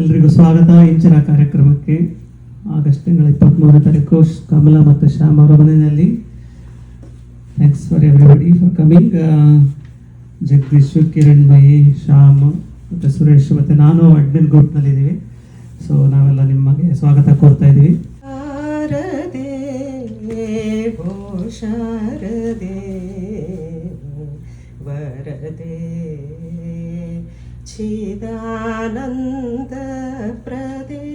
ಎಲ್ರಿಗೂ ಸ್ವಾಗತ. ಇಂಚಿನ ಕಾರ್ಯಕ್ರಮಕ್ಕೆ ಆಗಸ್ಟ್ ತಿಂಗಳ 23ನೇ ತಾರೀಕು ಕಮಲಾ ಮತ್ತು ಶ್ಯಾಮ್ ಅವರ ಮನೆಯಲ್ಲಿ. Thanks for everybody for coming. Jagadish, Kiranmayi, Shyam ಮತ್ತು ಸುರೇಶ್ ಮತ್ತು ನಾನು ಅಡ್ಮಿನ್ ಗ್ರೂಪ್ನಲ್ಲಿದ್ದೀವಿ. ಸೊ ನಾವೆಲ್ಲ ನಿಮಗೆ ಸ್ವಾಗತ ಕೋರ್ತಾ ಇದ್ದೀವಿ. ಶಾರದೆ ವರದೆ ಚಿದಾನಂದ ಪ್ರದೇ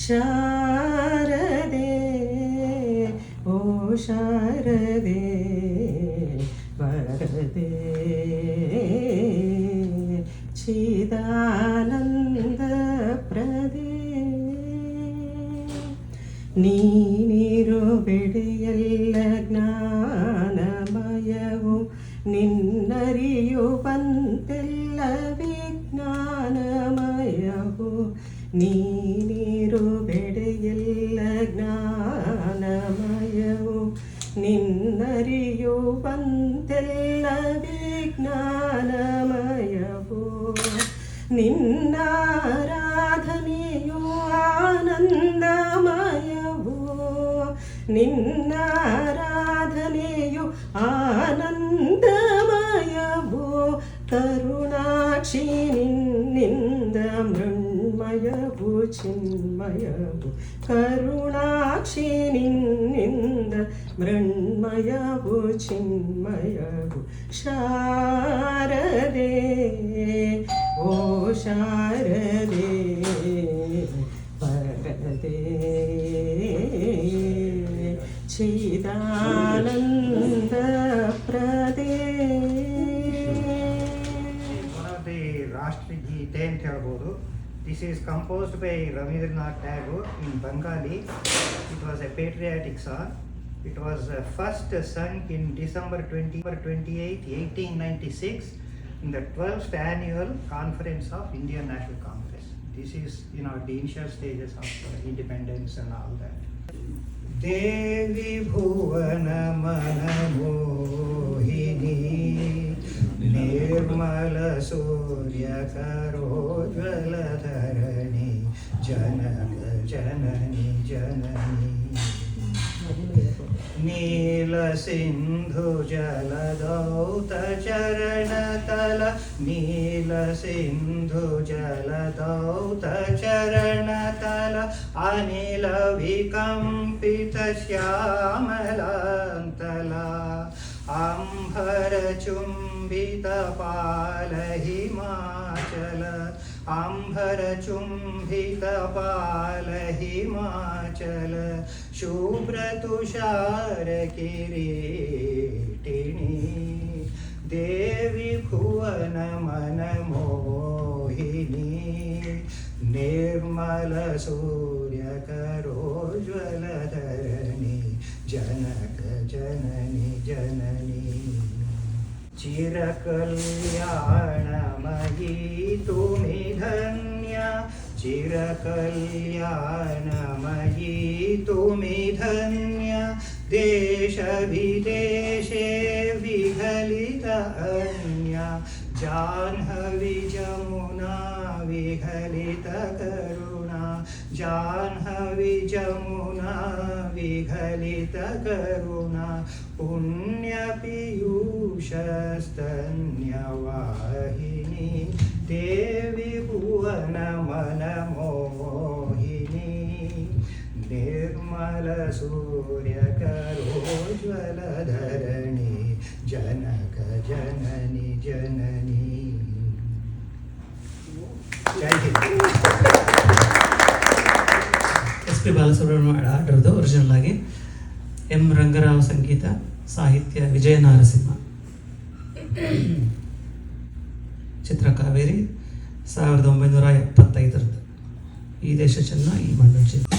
ಶಾರದೆ ಓ ಶಾರದೆ ವರದೆ ಚಿದಾನಂದ ಪ್ರದೇ ನೀನಿರು ಬೆಳೆಯಲ್ಲ ಜ್ಞಾನಮಯವು ನಿನ್ನರಿಯುವಂತೆಲ್ಲ ವಿಜ್ಞಾನಮಯವು ನೀನಿರು ಬೆಳೆಯಲ್ಲ ಜ್ಞಾನಮಯವು ನಿನ್ನರಿಯುವಂತೆಲ್ಲ ವಿಜ್ಞಾನಮಯವು ನಿನ್ನಾರಾಧನೆಯು ಆನಂದಮಯವು ನಿನ್ನಾರಾಧನೆಯು ಆನಂದಮಯವು ಕರುಣಾಕ್ಷಿ ನಿನ್ನಿಂದ ಮೃಣ್ಮಯವು ಚಿನ್ಮಯವು ಕರುಣಾಕ್ಷಿ ನಿನ್ನಿಂದ ಮೃಣ್ಮಯವು ಚಿನ್ಮಯವು ಶಾರದೆ ಓ ಶಾರದೆ ವರದೆ ಚಿದಾನಂದ ಪ್ರದೇ. ರಾಷ್ಟ್ರಗೀತೆ ಅಂತ ಹೇಳ್ಬೋದು. This is composed by Rabindranath Tagore in Bengali. It was a patriotic song. It was first sung in December 28, 1896 in the 12th annual conference of Indian National Congress. This is the initial stages of independence and all that. Devi Bhuvana Manamohini Nirmala Surya Karojvala Dharani Janaka Janani Janani Neela Sindhu Jaladauta Charanatala Neela Sindhu Jaladauta Charanatala Anila Vikampita Shyamalantala Ambhara Chumbita Pala Himachala Ambhara Chumbita Pala Himachala Shubhra Tushara Kiritini Devi Bhuvana Manamohini Nirmala Surya Karojvala Dharani Janaka Janani Janani Chirakalyanamayi tumi dhanya Chirakalyanamayi tumi dhanya Desha videshe vighalita anya Janhavi Jamuna vighalita karuna Janhavi Jamuna vighalita karuna Punya piyushastanya vahini Devi Bhuvana Manamohini Nirmala Surya Karojvala Dharani Janaka Janani Janani. Thank you. SP Balasubrahmanya ಹಾಡಿರೋದು original ಆಗಿ. M Ranga Rao ಸಂಗೀತ, ಸಾಹಿತ್ಯ ವಿಜಯ ನಾರಸಿಂಹ. ಚಿತ್ರ ಕಾವೇರಿ 1975. ಈ ದೇಶ ಚೆನ್ನ ಈ ಮಣ್ಣು ಚಿತ್ರ.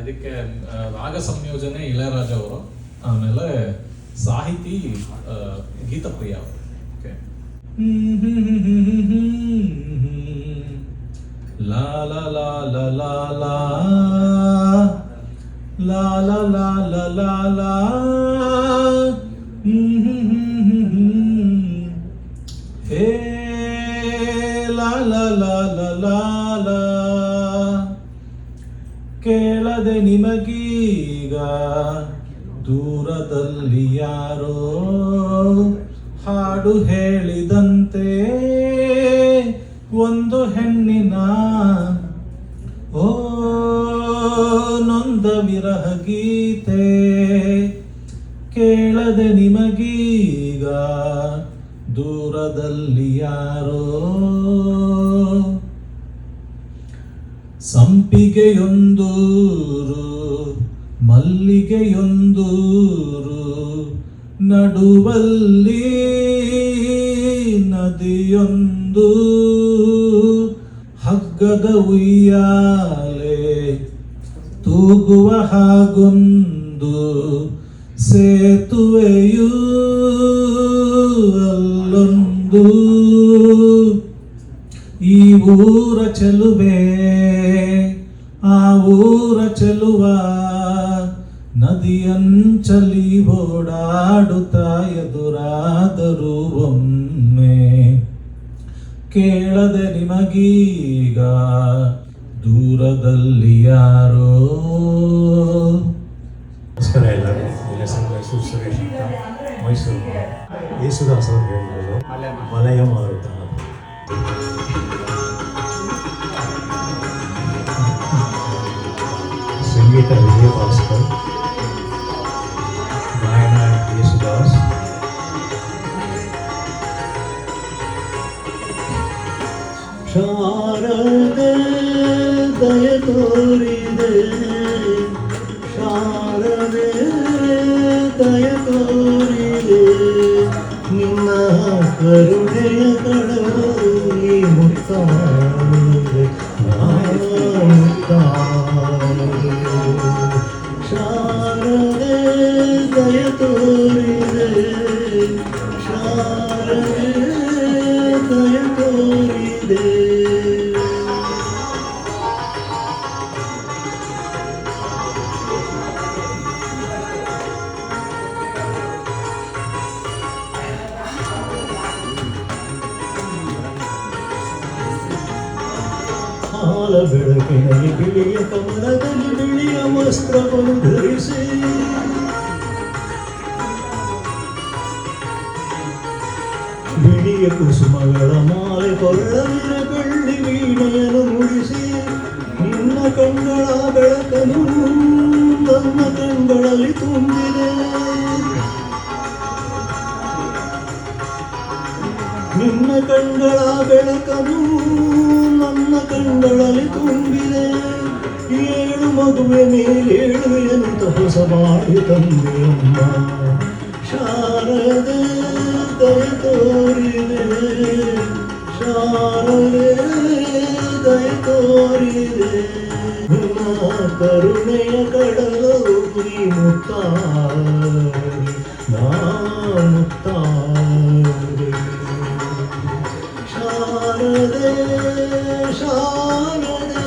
ಇದಕ್ಕೆ ರಾಗ ಸಂಯೋಜನೆ ಇಳೆಯರಾಜ ಅವರು, ಆಮೇಲೆ ಸಾಹಿತಿ ಗೀತಪ್ರಿಯ ಅವರು. ಓಕೆ. ಲಾ ಲಾ ಲಾ ಲಾ ಲಾ ಲಾ ಲಾ ಲಾ ಲಾ ಲಾ ಲಾ ಲಾ ಹೇ ಲಾ ಲಾ ಲಾ ಲಾ ಲಾ ಲಾ. ಕೇಳದೆ ನಿಮಗೀಗ ದೂರದಲ್ಲಿ ಯಾರೋ ಹಾಡು ಹೇಳಿದಂತೆ ಒಂದು ಹೆಣ್ಣಿನ ಓ ನೊಂದ ವಿರಹ ಗೀತೆ. ಕೇಳದೆ ನಿಮಗೀಗ ದೂರದಲ್ಲಿ ಯಾರೋ ಸಂಪಿಗೆಯೊಂದೂರು ಮಲ್ಲಿಗೆಯೊಂದೂರು ನಡುವಲ್ಲಿ ನದಿಯೊಂದು ಹಗ್ಗದ ಉಯ್ಯಾಲೆ ತೂಗುವ ಹಾಗೊಂದು ಸೇತುವೆಯೂ ಅಲ್ಲೊಂದು. ಈ ಊರ ಚೆಲುವೆ ಆ ಊರ ಚೆಲುವ ನದಿಯಂಚಲಿ ಓಡಾಡುತ್ತಾ ಎದುರಾದರೂ ಒಮ್ಮೆ ಕೇಳದೆ ನಿಮಗೀಗ ದೂರದಲ್ಲಿ ಯಾರೋ. ನಮಸ್ಕಾರ ಎಲ್ಲರೂ. ಮೈಸೂರು ಸುರೇಶ್ ಅಂತ, ಮೈಸೂರು. ಯೇಸುದಾಸ್ ಅವರು ಹೇಳಿದರು ಮಲಯ ಮಾರುತ. ಸಂಗೀತ ವಿಜಯ ಭಾಸ್ಕರ್, ಗಾಯನ ಯೇಸುದಾಸ್. ಶಾರದೆ ದಯ ತೋರಿದೆ, ಶಾರದೆ ದಯ ತೋರಿದೆ, ನಿನ್ನ ಕರುಣೆಯ ಕಡಲು ಈ ಮುಕ್ತಾರೆ ಮುಕ್ತಾರೆ. ಶಾರದೆ ದಯ ತೋರಿದೆ, ಶಾರದೆ ದಯ ತೋರಿದೆ. ಹಾಲ ಬೆಳಕಿನಲ್ಲಿ ಬಿಳಿಯ ಕಮಲದಲ್ಲಿ ಬಿಳಿಯ ವಸ್ತ್ರವನ್ನು ಧರಿಸಿ, ಬಿಳಿಯ ಕುಸುಮಗಳ ಮಾಲೆ ಕೊಳ್ಳಲಿನ ಬೆಳ್ಳಿ ವೀಣೆಯನ್ನು ನುಡಿಸಿ, ನಿನ್ನ ಕಣ್ಗಳ ಬೆಳಕನ್ನು ನನ್ನ ಕಣ್ಗಳಲ್ಲಿ ತುಂಬಿದೆ, ನಿನ್ನ ಕಣ್ಗಳ ಬೆಳಕನ್ನು ನನ್ನ ಕಣ್ಗಳಲ್ಲಿ ತುಂಬಿದೆ. ಏಳು ಮಗುವೆ ಮೇಲೇಳು ಎಂತ ಹೊಸ ಬಾಳಿ ತಂದೆಯಮ್ಮ. ಶಾರದೆ ದಯ ತೋರಿದೆ, ಶಾರದೆ ದಯ ತೋರಿದೆ, ನಿನ್ನ ಕರುಣೆಯ ಕಡಲು ನೀ ಮುಕ್ತಾರೆ ನಾ ಮುಕ್ತಾರೆ. ಶಾರದೆ ಶಾರದೆ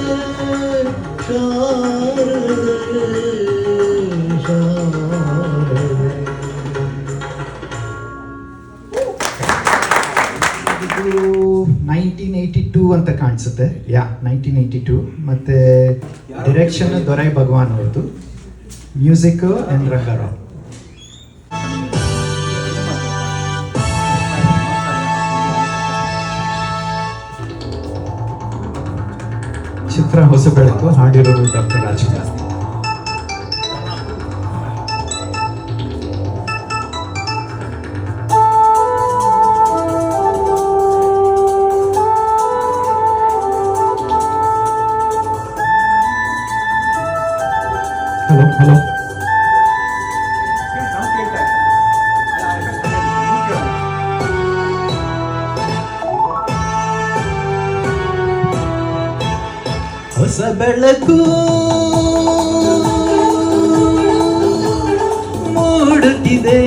ಶಾರದೆ ಶಾರದೆ. ಇದು 1982 ಅಂತ ಕಾಣಿಸುತ್ತೆ. 1982. ಮತ್ತೆ ಡೈರೆಕ್ಷನ್ ದೊರೈ ಭಗವಾನ್ ಅವ್ರದ್ದು, ಮ್ಯೂಸಿಕ್ ಎನ್ ರಂಗಾರಾವ್. ಚಿತ್ರ ಹೊಸ ಬೆಳಕು, ಹಾಡಿರೋರು ಡಾಕ್ಟರ್ ರಾಜ್ಕುಮಾರ್. Hello hello. ಹೊಸ ಬೆಳಕು ಮೂಡುತ್ತಿದೆ,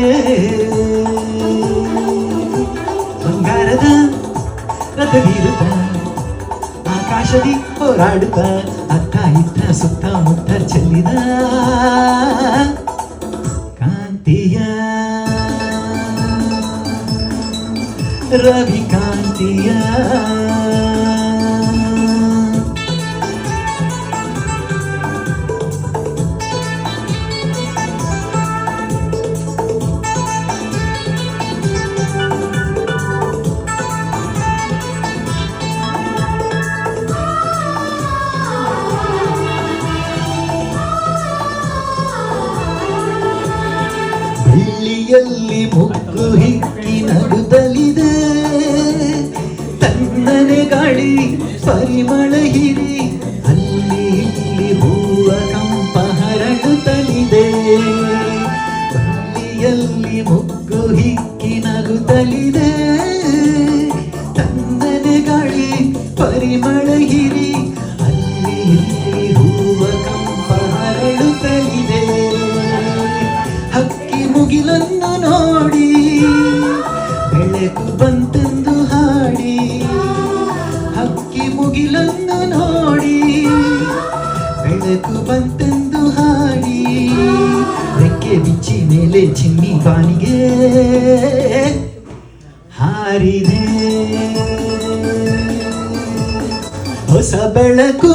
ಬಂಗಾರದ ರಥವಿರುತ್ತ ಆಕಾಶದಿ ಹೋರಾಡುತ್ತ ಅತ್ತ ಇತ್ತ ಸುತ್ತಮುತ್ತ ಚೆಲ್ಲಿದ ಕಾಂತಿಯ ರವಿಕಾಂತಿಯ ಬೆಳ್ಳಿಯಲ್ಲಿ ಮುಗ್ಗು ಹಿಕ್ಕಿ ನಗುತ್ತಲಿದೆ, ತಣ್ಣನೆ ಗಾಳಿ ಪರಿಮಳ ಹಿರಿ ಅಲ್ಲಿ ಇಲ್ಲಿ ಹೂವ ಕಂಪ ಹರಡುತ್ತಲಿದೆ. ಬೆಳ್ಳಿಯಲ್ಲಿ ಮುಗ್ಗು ಹಿಕ್ಕಿ ನಗುತ್ತಲಿದೆ, ತಣ್ಣನೆ ಗಾಳಿ ಪರಿಮಳ ಹಿರಿ ಅಲ್ಲಿ ಇಲ್ಲಿ ಹೂವ ಕಂಪ ಹರಡುತ್ತಲಿದೆ. ಹಕ್ಕಿ ಮುಗಿಲನ್ನು ನೋಡಿ ಬೆಳಕು ಬಂತೆಂದು ಹಾಡಿ, ಹಕ್ಕಿ ಮುಗಿಲನ್ನು ನೋಡಿ ಬೆಳಕು ಬಂತೆಂದು ಹಾಡಿ, ರೆಕ್ಕೆ ಬಿಚ್ಚಿ ಮೇಲೆ ಚಿಮ್ಮಿ ಬಾನಿಗೆ ಹಾರಿದೆ. ಹೊಸ ಬೆಳಕು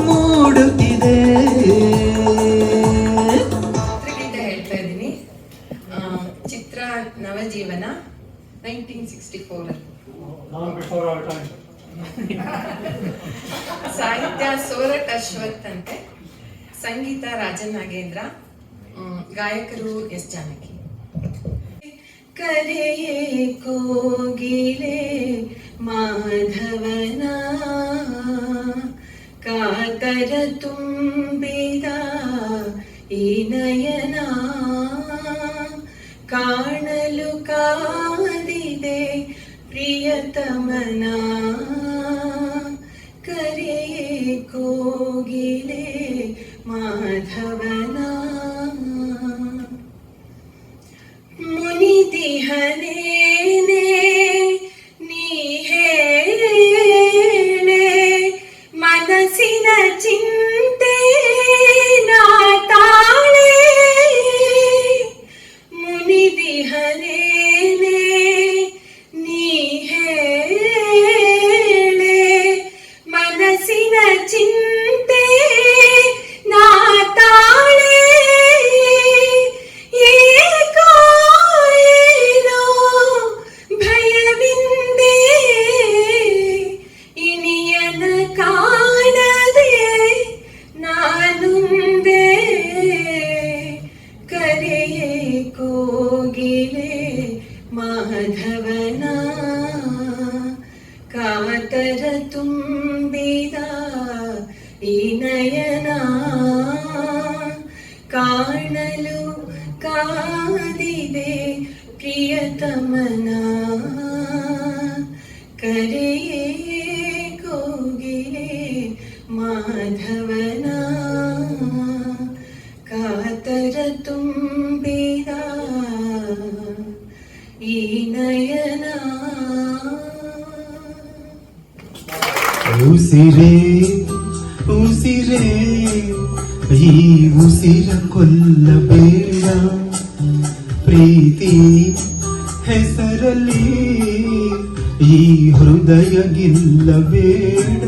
ಮೂಡುತ್ತಿದೆ. ಚಿತ್ರಗೀತೆ ಹೇಳ್ತಾ ಇದ್ದೀನಿ. ಚಿತ್ರ ನವಜೀವನ 1964 ಸಾಹಿತ್ಯ ಸೋರಟ್ ಅಶ್ವಥ್ ಅಂತೆ, ಸಂಗೀತ ರಾಜನ್ ನಾಗೇಂದ್ರ, ಗಾಯಕರು ಎಸ್ ಜಾನಕಿ. ಕರೆಯೇ ಕೋಗಿಲೆ ಮಾಧವನ ಕಾತರ ತುಂಬಿದ ಈ ನಯನ, ಕಾಣಲು ಕಾದಿದೆ ಪ್ರಿಯತಮನ. ಕರೆಯೇ ಕೋಗಿಲೆ ಮಾಧವನ ಮುನಿದಿಹನೇನೆ ನೀ ಹೇಳೆ ಮನಸ್ಸಿನ ಚಿಂತೆ ನಾ ತಾಳೆ. ಮುನಿದಿಹನೇನೆ ನೀ ಹೇಳೆ ಮನಸ್ಸಿನ ಚಿಂತೆ ನಾ ತಾಳೆ. ಏಕೋ ಏನೋ ಭಯವಿಂದೆ ಇನಿಯನ ಕಾಣದೆ ನಾನುಂದೆ. ಕರೆಯೇ ಕೋಗಿಲೆ ಮಾಧವನ ಕಾತರ ತುಂಬಿದ ಈ ನಯನ, ಕಾಣಲು ಕಾದಿದೆ ಪ್ರಿಯತಮನ. ಕರೆಯೇ ಕೋಗಿಲೆ ಮಾಧವನ ಕಾತರ ತುಂಬಿದ ಈ ನಯನ. ಉಸಿರೇ ಉಸಿರೇ ಈ ಉಸಿರ ಕೊಲ್ಲಬೇಡ, ಪ್ರೀತಿ ಹೆಸರಲ್ಲಿ ಈ ಹೃದಯ ಗೆಲ್ಲಬೇಡ.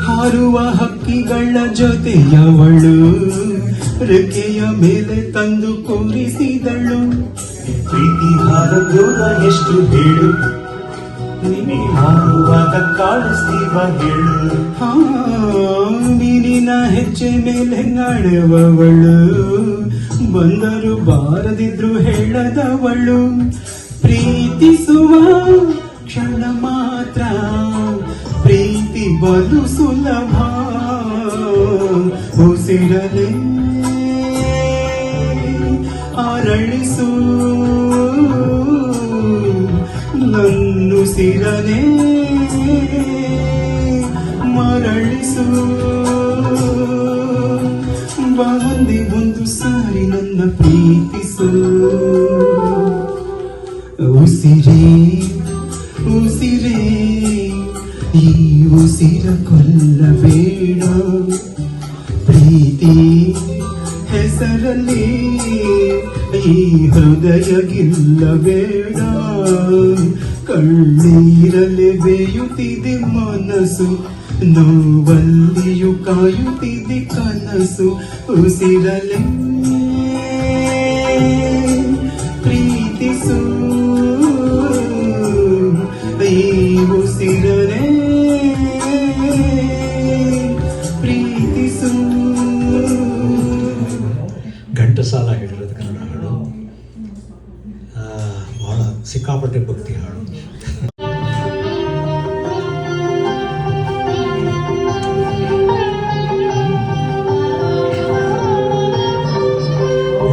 ಹಾರುವ ಹಕ್ಕಿಗಳ ಜೊತೆಯವಳು ರೆಕ್ಕೆಯ ಮೇಲೆ ತಂದು ಕೂರಿಸಿದಳು. ಪ್ರೀತಿ ಹಾರ ದೂರ ಎಷ್ಟು ಹೇಳು, ಹಾರುವಾಗ ಕಾಣಿಸ್ತೀವ ಹೇಳು. ನೀನಿನ ಹೆಜ್ಜೆ ಮೇಲೆ ನಡೆಯುವವಳು, ಬಂದರು ಬಾರದಿದ್ರು ಹೇಳದವಳು. ಪ್ರೀತಿಸುವ ಕ್ಷಣ ಮಾತ್ರ ಪ್ರೀತಿ ಬಲು ಸುಲಭ. ಉಸಿರಲೆ ಅರಳಿಸು ನನ್ನುಸಿರನೆ ಮರಳಿಸು. ಬಂದಿ ಒಂದು ಸಾರಿ ನನ್ನ ಪ್ರೀತಿಸು. ಉಸಿರೇ ಉಸಿರೇ ಈ ಉಸಿರ ಕೊಲ್ಲಬೇಡ. ಪ್ರೀತಿ ಹೆಸರಲ್ಲಿ ಈ ಹೃದಯ ಗಿಲ್ಲಬೇಡ. ಕಣ್ಣೀರಲೆ ಬೇಯುತ್ತಿದೆ ಮನಸ್ಸು, ನೋವಲ್ಲಿಯೂ ಕಾಯುತ್ತಿದೆ ಕನಸು. ಉಸಿರಲೆ ಪ್ರೀತಿಸು, ಈ ಉಸಿರನೆ ಪ್ರೀತಿಸು. ಘಂಟಸಾಲ ಹೇಳಿರೋದು ಕನ್ನಡ ಹಾಡು, ಬಹಳ ಸಿಕ್ಕಾಪಟ್ಟೆ ಭಕ್ತಿ ಹಾಡು.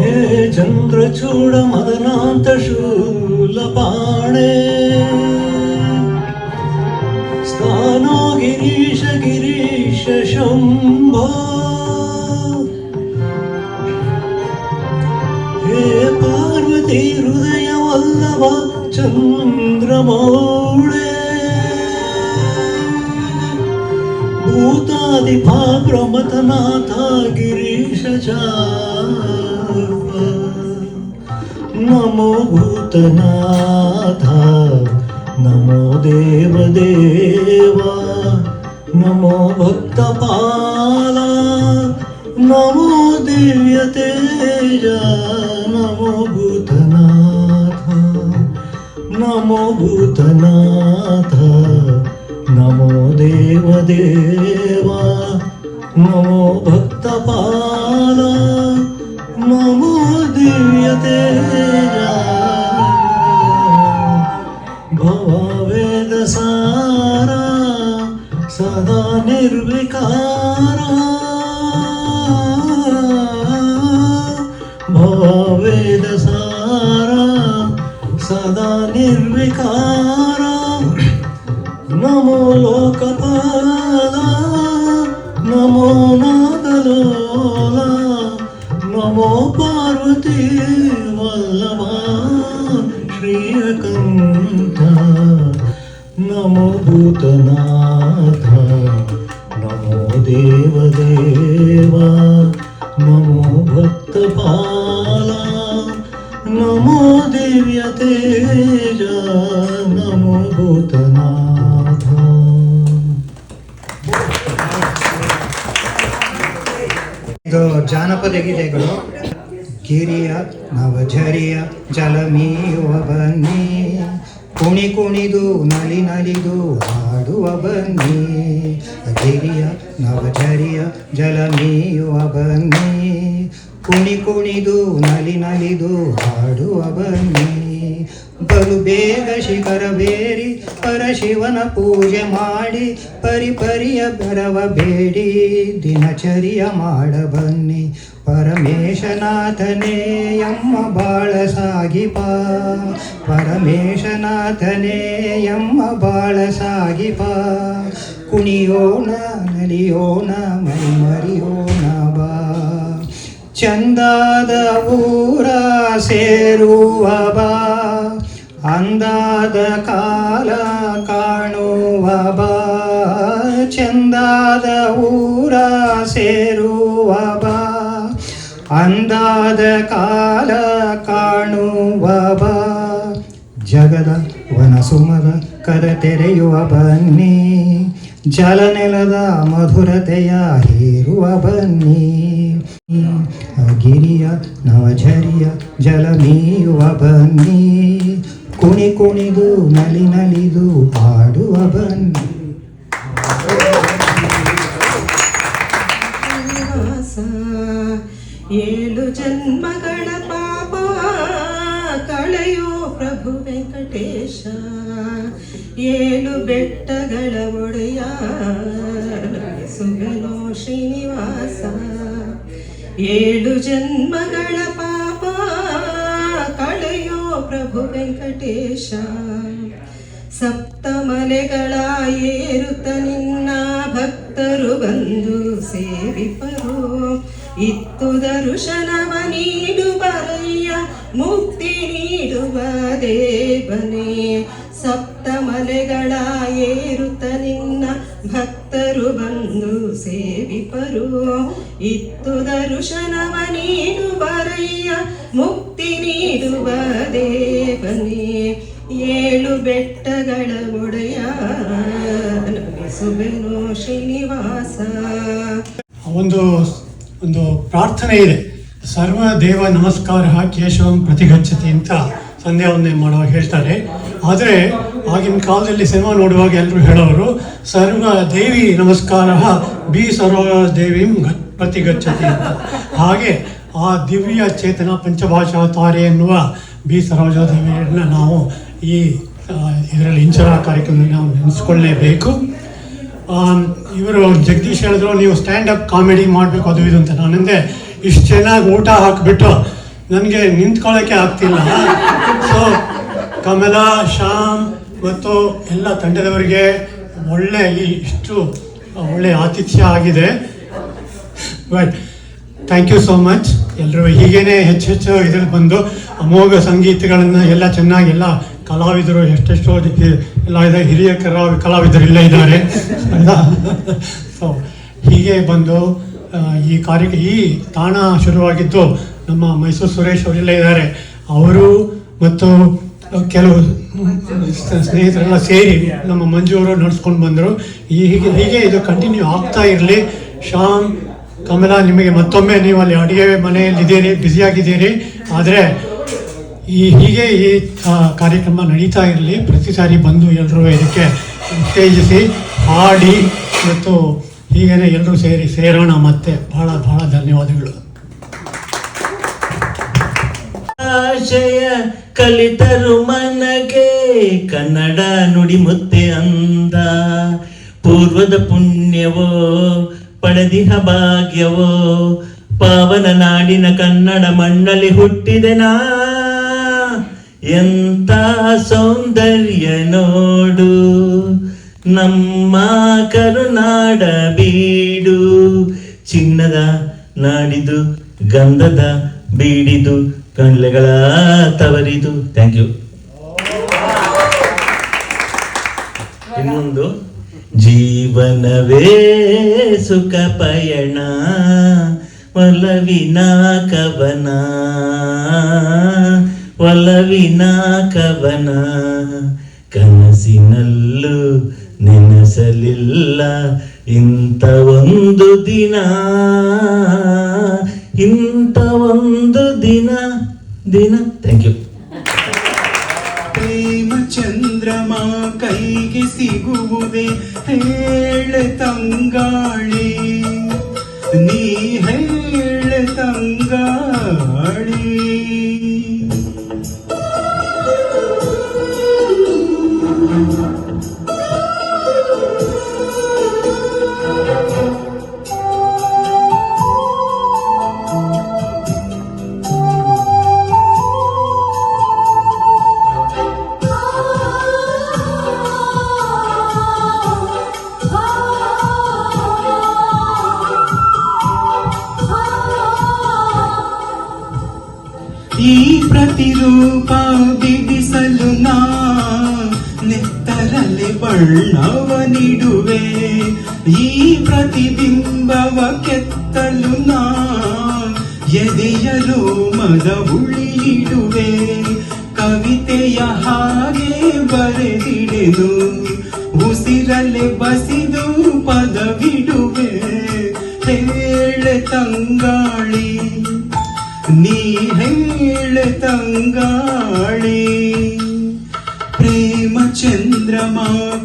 ಹೇ ಚಂದ್ರಚೂಡ ಮದನಾಂತ ಶೂಲಪಾಣೆ, ಸ್ಥಾನೋ ಗಿರೀಶ ಗಿರೀಶ ಶಂಭೋ. ಹೇ ಪಾರ್ವತಿ ಹೃದಯ ವಲ್ಲಭ ಚಂದ್ರಮೌಳೆ, ಭೂತಾದಿ ಪ್ರಮಥನಾಥ ಗಿರೀಶ ಚಾರ್ವ. ನಮೋ ಭೂತನಾಥ ನಮೋ ದೇವದೇವ, ನಮೋ ಭಕ್ತಪಾಲ ನಮೋ ದಿವ್ಯ ತೇಜ. ನಮೋ ಭೂತನಾಥ ನಮೋ ಭೂತನಾಥ ನಮೋ ದೇವದೇವ, ನಮೋ ಭಕ್ತಪಾಲ ನಮೋ ದಿವ್ಯ ತೇಜ. ಭವವೇದ ಸಾರ ಸದಾ ನಿರ್ವಿಕಾರ, ಭವವೇದ ಸಾರ ಸದಾ ನಿರ್ವಿಕಾರ. ನಮೋ ಲೋಕಪಾಲ ನಮೋ ನಾದಲೋಲ, ನಮೋ ಪಾರ್ವತಿ ವಲ್ಲಭ ಶ್ರೀಯಕಂಠ. ನಮೋ ಭೂತನಾಥ ನಮೋ ದೇವದೇವ, ನಮೋ ಭಕ್ತಪಾಲ ನಮೋ ದಿವ್ಯ ತೇಜ. ನಮೋ ಭೂತನಾಥ. ಇದು ಜಾನಪದ ಗೀತೆಗಳು. ಗಿರಿಯ ನವಝರಿಯ ಜಲ ಮೀಯುವ ಬನ್ನಿ, ಕುಣಿ ಕುಣಿದು ನಲಿ ನಲಿದು ಹಾಡುವ ಬನ್ನಿ. ಗಿರಿಯ ನವಝರಿಯ ಜಲ ಮೀಯುವ ಬನ್ನಿ, ಕುಣಿ ಕುಣಿದು ನಲಿ ನಲಿದು ಹಾಡುವ ಬನ್ನಿ. ಬಲು ಬೇಗ ಶಿಖರವೇರಿ ಪರಶಿವನ ಪೂಜೆ ಮಾಡಿ, ಪರಿಪರಿಯ ಬರವ ಬೇಡಿ ದಿನಚರಿಯ ಮಾಡ ಬನ್ನಿ. ಪರಮೇಶನಾಥನೇ ಎಮ್ಮ ಬಾಳ ಸಾಗಿಪ, ಪರಮೇಶನಾಥನೇ ಎಮ್ಮ ಬಾಳ ಸಾಗಿಪ. ಕುಣಿಯೋಣ ನಲಿಯೋಣ ಮೈ ಮರಿಯೋಣ ಬಾ, ಚಂದಾದ ಊರ ಸೇರುವ ಬಾ. ಅಂದಾದ ಕಾಲ ಕಾಣುವ ಬಾ, ಚಂದಾದ ಊರ ಸೇರುವ ಬಾ. ಅಂದಾದ ಕಾಲ ಕಾಣುವ ಬಾ. ಜಗದ ವನಸುಮದ ಕದ ತೆರೆಯುವ ಬನ್ನಿ, ಜಲನೆಲದ ಮಧುರತೆಯ ಹೀರುವ ಬನ್ನಿ. ಗಿರಿಯ ನವಝರಿಯ ಜಲ ಮೀಯುವ ಬನ್ನಿ, ಕುಣಿದು ನಲಿದು ಹಾಡುವ ಬನ್ನಿ. ಶ್ರೀನಿವಾಸ 7 ಜನ್ಮಗಳ ಪಾಪ ಕಳೆಯೋ ಪ್ರಭು ವೆಂಕಟೇಶ, 7 ಬೆಟ್ಟಗಳ ಒಡೆಯ ಸುಗನೋ ಶ್ರೀನಿವಾಸ. 7 ಜನ್ಮಗಳ ಪಾಪ ಕಳೆಯೋ ಪ್ರಭು ವೆಂಕಟೇಶ, ಸಪ್ತಮಲೆಗಳ ಏರುತ್ತ ನಿನ್ನ ಭಕ್ತರು ಬಂದು ಸೇವಿಪರು. ಇತ್ತು ದರ್ಶನವ ನೀಡುವರಯ್ಯ ಮುಕ್ತಿ ನೀಡುವ ದೇವನೇ. ಸಪ್ತಮಲೆಗಳ ಏರುತ್ತ ನಿನ್ನ ಭಕ್ತರು ಬಂದು ಸೇವಿಪರು. ಇತ್ತು ದರ್ಶನವ ನೀಡುವರಯ್ಯ ಮುಕ್ತಿ ನೀಡುವ ದೇವನೇ. 7 ಬೆಟ್ಟಗಳ ಒಡೆಯ ಸುಬೆನೋ ಶ್ರೀನಿವಾಸ. ಒಂದು ಪ್ರಾರ್ಥನೆ ಇದೆ, ಸರ್ವ ದೇವ ನಮಸ್ಕಾರ ಕೇಶವಂ ಪ್ರತಿಗಚ್ಚತಿ ಅಂತ ಸಂಧ್ಯಾ ವಂದನೆ ಮಾಡುವಾಗ ಹೇಳ್ತಾರೆ. ಆದರೆ ಆಗಿನ ಕಾಲದಲ್ಲಿ ಸಿನಿಮಾ ನೋಡುವಾಗ ಎಲ್ಲರೂ ಹೇಳೋರು ಸರ್ವ ದೇವಿ ನಮಸ್ಕಾರ ಬಿ ಸರ್ವ ದೇವಿಂ ಪ್ರತಿಗಚ್ಚತಿ ಅಂತ. ಹಾಗೆ ಆ ದಿವ್ಯ ಚೇತನ ಪಂಚಭಾಷಾ ತಾರೆ ಎನ್ನುವ ಬಿ ಸರೋಜ ದೇವಿಯನ್ನ ನಾವು ಈ ಇದರಲ್ಲಿ ಇಂಚರ ಕಾರ್ಯಕ್ರಮದಲ್ಲಿ ನಾವು ನೆನೆಸ್ಕೊಳ್ಳೇಬೇಕು. ಇವರು ಜಗದೀಶ್ ಹೇಳಿದ್ರು ನೀವು ಸ್ಟ್ಯಾಂಡಪ್ ಕಾಮಿಡಿ ಮಾಡಬೇಕು ಅದು ಇದು ಅಂತ. ನಾನಂದೆ ಇಷ್ಟು ಚೆನ್ನಾಗಿ ಊಟ ಹಾಕಿಬಿಟ್ಟು ನನಗೆ ನಿಂತ್ಕೊಳ್ಳೋಕ್ಕೆ ಆಗ್ತಿಲ್ಲ. ಸೊ ಕಮಲಾ, ಶ್ಯಾಮ್ ಮತ್ತು ಎಲ್ಲ ತಂಡದವರಿಗೆ ಇಷ್ಟು ಒಳ್ಳೆ ಆತಿಥ್ಯ ಆಗಿದೆ. But thank you so much. ಎಲ್ಲರೂ ಹೀಗೇನೆ ಹೆಚ್ಚು ಇದ್ರಲ್ಲಿ ಬಂದು ಅಮೋಘ ಸಂಗೀತಗಳನ್ನು ಎಲ್ಲ ಚೆನ್ನಾಗಿ ಎಲ್ಲ ಕಲಾವಿದರು ಎಷ್ಟೆಷ್ಟೋ ಎಲ್ಲ ಇದೆ, ಹಿರಿಯ ಕಲಾವಿದರು ಇಲ್ಲೇ ಇದ್ದಾರೆ. ಸೊ ಹೀಗೆ ಬಂದು ಈ ತಾಣ ಶುರುವಾಗಿದ್ದು ನಮ್ಮ ಮೈಸೂರು ಸುರೇಶ್ ಅವರೆಲ್ಲ ಇದ್ದಾರೆ. ಅವರು ಮತ್ತು ಕೆಲವು ಸ್ನೇಹಿತರೆಲ್ಲ ಸೇರಿ ನಮ್ಮ ಮಂಜು ಅವರು ನಡೆಸ್ಕೊಂಡು ಬಂದರು. ಹೀಗೆ ಇದು ಕಂಟಿನ್ಯೂ ಆಗ್ತಾ ಇರಲಿ. ಶ್ಯಾಮ್, ಕಮಲಾ, ನಿಮಗೆ ಮತ್ತೊಮ್ಮೆ ನೀವು ಅಲ್ಲಿ ಅಡುಗೆ ಮನೆಯಲ್ಲಿದ್ದೀರಿ, ಬ್ಯುಸಿಯಾಗಿದ್ದೀರಿ. ಆದರೆ ಹೀಗೆ ಈ ಕಾರ್ಯಕ್ರಮ ನಡೀತಾ ಇರಲಿ. ಪ್ರತಿ ಸಾರಿ ಬಂದು ಎಲ್ಲರೂ ಇದಕ್ಕೆ ಉತ್ತೇಜಿಸಿ ಹಾಡಿ ಮತ್ತು ಹೀಗೇನೆ ಎಲ್ಲರೂ ಸೇರೋಣ. ಮತ್ತೆ ಬಹಳ ಬಹಳ ಧನ್ಯವಾದಗಳು. ಆಶಯ ಕಲಿತರು ಮನಗೆ ಕನ್ನಡ ನುಡಿ ಮುತ್ತೆ ಅಂದ. ಪೂರ್ವದ ಪುಣ್ಯವೋ ಪಡೆದಿಹ ಭಾಗ್ಯವೋ ಪಾವನ ನಾಡಿನ ಕನ್ನಡ ಮಣ್ಣಲ್ಲಿ ಹುಟ್ಟಿದೆನಾ. ಎಂತ ಸೌಂದರ್ಯ ನೋಡು ನಮ್ಮ ಕರುನಾಡ ಬೀಡು. ಚಿನ್ನದ ನಾಡಿದು ಗಂಧದ ಬೀಡಿದು ಕಣ್ಲೆಗಳ ತವರಿದು. Thank you. ಇನ್ನೊಂದು, ಜೀವನವೇ ಸುಖ ಪಯಣ ಒಲವಿನ ಕವನ, ಒಲವಿನ ಕವನ. ಕನಸಿನಲ್ಲೂ ನೆನೆಸಲಿಲ್ಲ ಇಂಥ ಒಂದು ದಿನ, ಇಂಥ ಒಂದು ದಿನ. Thank you. ಪ್ರೇಮ ಚಂದ್ರಮ ಕೈಗೆ ಸಿಗುವುದೇ ಹೇಳ ತಂಗಾಳಿ, ನೀ ಹೇಳ ತಂಗಾಳಿ. ಈ ಪ್ರತಿರೂಪ ಬಿಡಿಸಲು ನಾ ನೆತ್ತರಲೆ ಬಣ್ಣವ ನೀಡುವೆ, ಈ ಪ್ರತಿಬಿಂಬವ ಕೆತ್ತಲು ನಾ ಎದೆಯಲು ಮದ ಉಳಿಯಿಡುವೆ. ಕವಿತೆಯ ಹಾಗೆ ಬರೆದಿಡೆದು ಉಸಿರಲೆ ಬಸಿದು ಪದವಿಡುವೆ. ಹೇಳ ತಂಗಾಳಿ, ನೀ ಹೇಳ ತಂಗಾಳಿ. ಚಂದ್ರಮ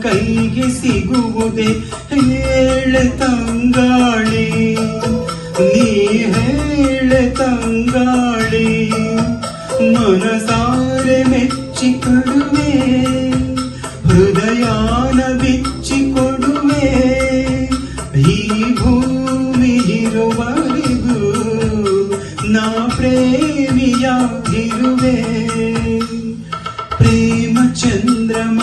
ಕೈಗೆ ಸಿಗುವುದೇ ಹೇಳ ತಂಗಾಳಿ, ನೀ ಹೇಳ ತಂಗಾಳಿ. ಮನಸಾರೆ ಮೆಚ್ಚಿಕೊಡುವೆ, ಹೃದಯಾನ ಬಿಚ್ಚಿಕೊಡುವೆ. ಈ ಭೂಮಿ ಇರುವವರೆಗೂ ನಾ ಪ್ರೇಮಿಯಾಗಿರುವೆ. ಪ್ರೇಮ ಚಂದ್ರಮ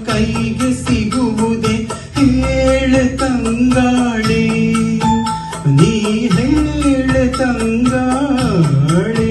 ಕೈಗೆ ಸಿಗುವುದೇ ಹೇಳ ತಂಗಾಳಿ, ನೀ ಹೇಳ ತಂಗಾಳಿ.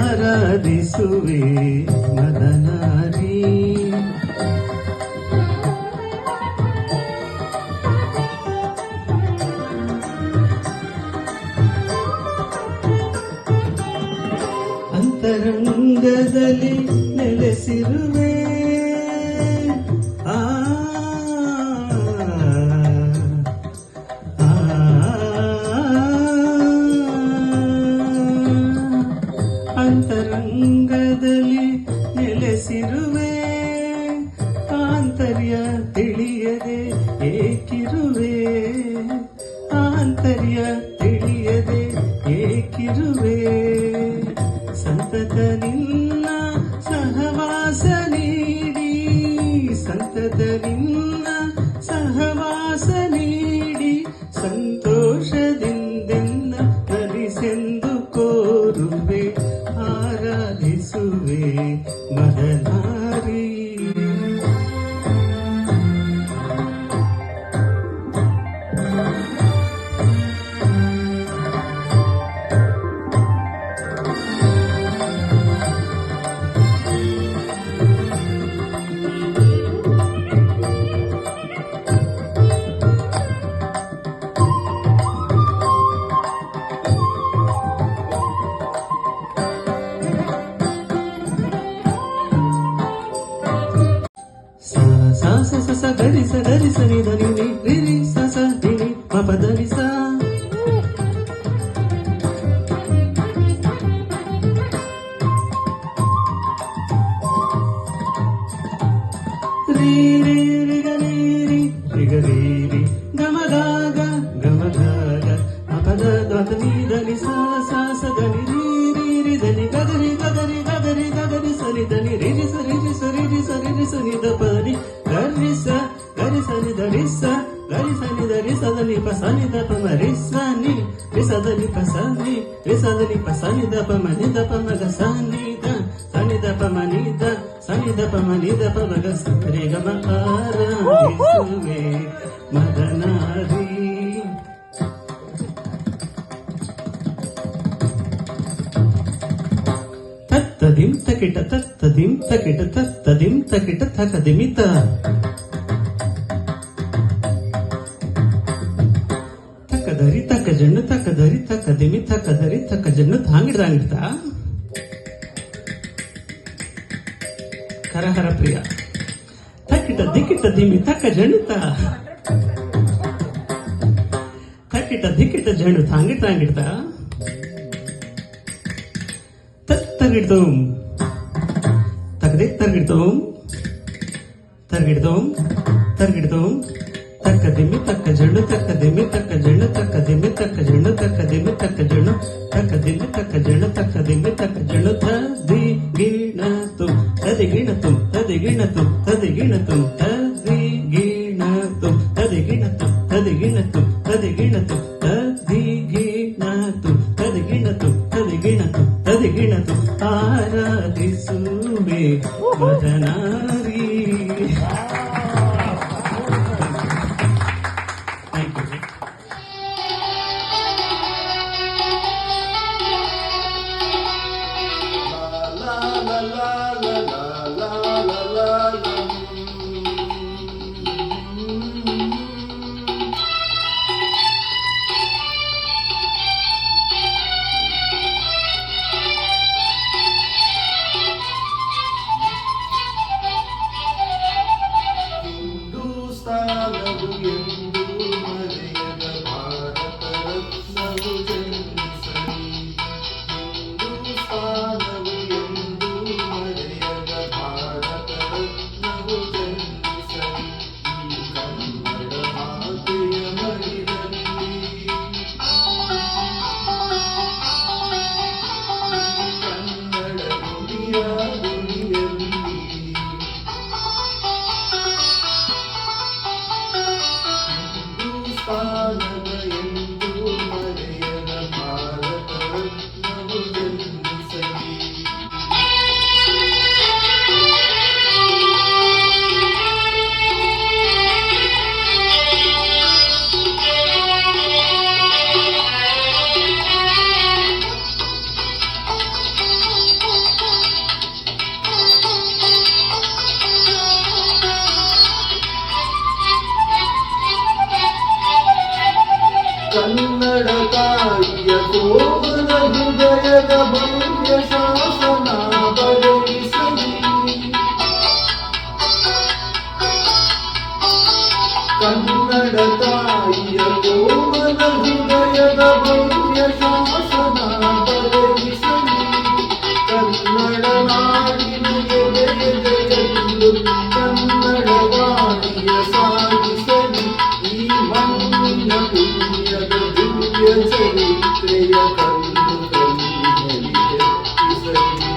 ಆರಾಧಿಸುವೆ ಮದನಾರಿ, ಅಂತರಂಗದಲ್ಲಿ ನೆಲೆಸಿರುವೆ. ಅಂತರಂಗದಲ್ಲಿ ನೆಲೆಸಿರುವೆ, ಆಂತರ್ಯ ತಿಳಿಯದೆ ಏಕಿರುವೆ, ಆಂತರ್ಯ ತಿಳಿಯದೆ ಏಕಿರುವೆ. ಸಂತತ ನಿನ್ನ ಸಹವಾಸ ನೀಡಿ, ಸಂತತ ನಿನ್ನ ಸಹವಾಸ ನೀಡಿ, ಸಂತೋಷದಿಂದೆನ್ನ ನಲಿಸೆಂದು ಕೋರುವೆ. ಆರಾಧಿಸುವೆ ಮದನಾರಿ. ಸ ಸ ಸ ಸ ಗರಿ ಸ ಗರಿ ಸ ನಿ ದ ನಿ ನಿ ರಿ ರಿ ಸ ಸ ನಿ ನಿ ಪ ಪ ದ ನಿ ಸ. ರಿ ರಿ ರಿ ಗ ರಿ ರಿ ರಿ ಗ ರಿ ರಿ ಸನಿ ದ ಪ ಮ ರಿ ಸ ನಿ ರಿ ಸ ದ ನಿ ಪ ಸ ನಿ ರಿ ಸ ದ ನಿ ಪ ಸ ನಿ ದ ಪ ಮ ನಿ ದ ಪ ಮ ಗ ಸ ನಿ ದ ಪ ಮ ನಿ ದ ಸ ನಿ ದ ಪ ಮ ನಿ ದ ಪ ಮ ಗ ಸ ರಿ ಗ ಮ ಆರಾಧಿಸುವೆ ಮದನಾರಿ. ತತ್ತದಿಂ ತಕಿಟ ತತ್ತದಿಂ ತಕಿಟ ತತ್ತದಿಂ ತಕಿಟ ತಕದಿಮಿತ ತಕದರಿ ತಕಜಣ್ಣು ತಕದರಿ ತಕದಿಮಿ ತಕದರಿ ತಕಜಣ್ಣು ತಾಂಗಿಡ್ದಾಂಗಿಡ್ತ ಹರಹರ ಪ್ರಿಯ ತಕಿಟ ದಿಕ್ಕಿಟ ದಿಮಿ ತಕಜಣ್ಣುತ ತಕಿಟ ದಿಕ್ಕಿಟ ಜಣ್ಣು ತಾಂಗಿಡ್ದಾಂಗಿಡ್ತ ತರ್ಗಿಡ್ದೋಂ ತಗದೆ ತರ್ಗಿಡ್ದೋಂ ತರ್ಗಿಡ್ದೋಂ ತರ್ಗಿಡ್ದೋಂ ತಕ್ಕದಿಮ್ಮಿ ತಕ್ಕ ಜಣ್ಣು ತಕ್ಕದಿಮ್ಮಿ ತಕ್ಕ ಜಣ್ಣು ತಕ್ಕದಿಮ್ಮಿ ತಕ್ಕ ಜಣ್ಣು ತಕ್ಕದಿಮ್ಮಿ ತಕ್ಕ ಜಣ್ಣು ತಕ್ಕದಿಮ್ಮಿ ತಕ್ಕ ಜಣ್ಣು ತಕ್ಕದಿಮ್ಮಿ ತಕ್ಕ ಜಣ್ಣು ತದಿ ಗಿಣತು ತದಿಗಿಣತು ತದಿಗಿಣತು ತದಿಗಿಣತು ತದಿಗಿಣತು ತದಿಗಿಣತು ತದಿಗಿಣತು ತದಿಗಿಣತು ತದಿಗಿಣತು ತದಿಗಿಣತು ತದಿಗಿಣತು ತದಿಗಿಣತು ಆರಾಧಿಸುವೆ ಮದನಾರಿ. ಕನ್ನಡ ತಾಯಿಯ ಕೋಮಲ ಹೃದಯದ ಭವ್ಯ ಶಾಸನ ಬರೆಯಿಸಲಿ. ಕನ್ನಡ ತಾಯಿಯ ಕೋಮಲ ಹೃದಯದ ಭವ್ಯ ಶಾಸನ ಬರೆಯಿಸಲಿ. ಕನ್ನಡ ನಾಡಿನ ಎದೆಯೆದೆಯಲ್ಲೂ ಕನ್ನಡ ವಾಣಿಯ ಸಾಗಿಸಲಿ. ಈ ಮಣ್ಣಿನ ಪುಣ್ಯದ ದಿವ್ಯ ಚರಿತ್ರೆಯ ಕಲ್ಲು ಕಲ್ಲಿನಲ್ಲಿ ಎತ್ತಿಸಲಿ.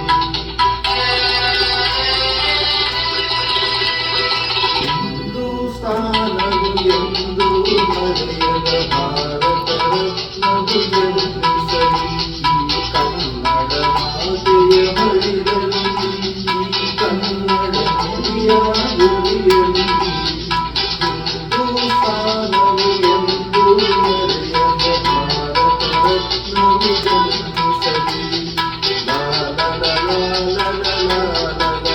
ಹಿಂದೂಸ್ತಾನವು ಎಂದು ಮರೆಯದ ಭಾರತ ರತ್ನವು ಜನ್ಮಿಸಲಿ. ಕನ್ನಡ ಮಾತೆಯ ಮಡಿಲಲ್ಲಿ ಕನ್ನಡ ನುಡಿಯ ಗುಡಿಯಲ್ಲಿ ಹಿಂದೂಸ್ತಾನವು ಎಂದು ಮರೆಯದ ಭಾರತ ರತ್ನವು ಜನ್ಮಿಸಲಿ. ಲಾ ಲಾ ಲಾ ಲಾ ಲಾ ಲಾ ಲಾ ಲಾ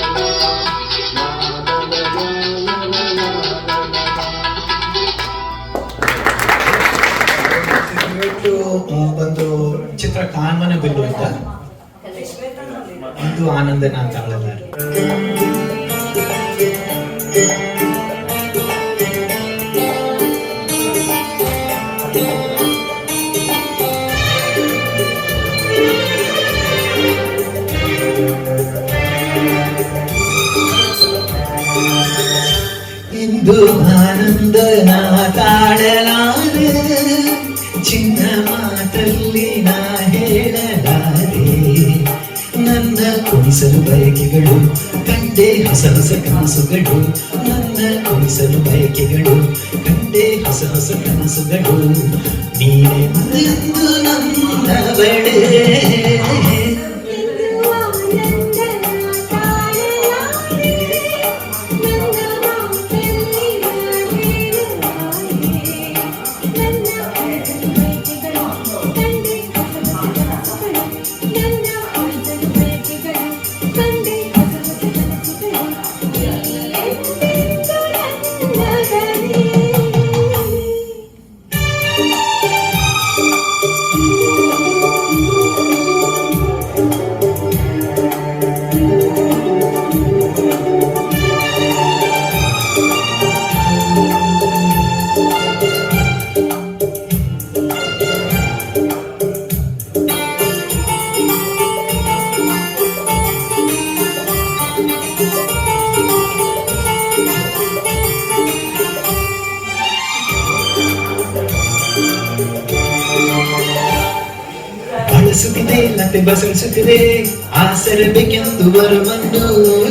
ಲಾ ಲಾ ಲಾ ಲಾ ಲಾ. ಇವತ್ತು ಒಂದು ಚಿತ್ರ ಕಾನ್ಮನ ಬಿಲ್ಲು ಅಂತ ಇದು ಆನಂದನ ಅಂತ ಹೇಳಿದ್ದಾರೆ. ಇಂದು ಆನಂದನ ತಾಳಲಾರೆ, ಚಿನ್ನ ಮಾತಲ್ಲಿ ನಾ ಹೇಳಲಾರೆ. ನನ್ನ ಕುಣಿಸಲು ಬಯಕೆಗಳು ಕಂಡೆ ಹೊಸ ಹೊಸ ಕನಸುಗಳು, ನನ್ನ ಕುಣಿಸಲು ಬಯಕೆಗಳು ಕಂಡೆ ಹೊಸ ಹೊಸ ಕನಸುಗಳು ನೀನೆಂದೆಂದು ನನ್ನವಳೇ ಬಳಸುತ್ತಿದೆ ಲತೆ ಬಸಳಿಸುತ್ತಿದೆ ಆಸರೆ ಬೇಕೆಂದು ವರವನ್ನು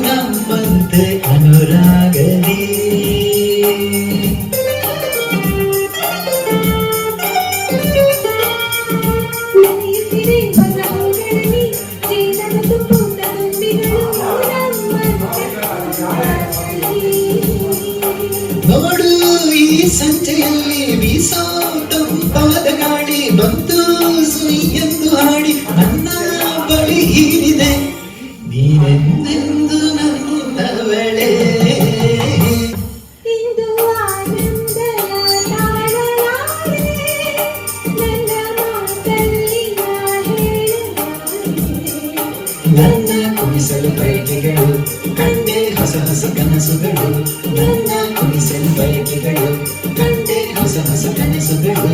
ನಮ್ಮಂತೆ ಅನುರಾಗಲಿ ನೋಡು ಈ ಸಂಜೆಯಲ್ಲಿ ಬೀಸೋ ತಂಪಾದ ಗಾಳಿ ಬಂತು ಸುಯಿ ಎಂದು ಹಾಡಿ ನನ್ನ ಬಳಿ ಹೀರಿದೆ ನೀನೆಂದೆಂದು ನನ್ನವಳೇ ನನ್ನ ಕುಣಿಸಲು ಬಯಕೆಗಳು ಕಂಡೆ ಹೊಸ ಹೊಸ ಕನಸುಗಳು ನನ್ನ ಕುಣಿಸಲು ಬಯಕೆಗಳು ಕಂಡೆ ಹೊಸ ಹೊಸ ಕನಸುಗಳು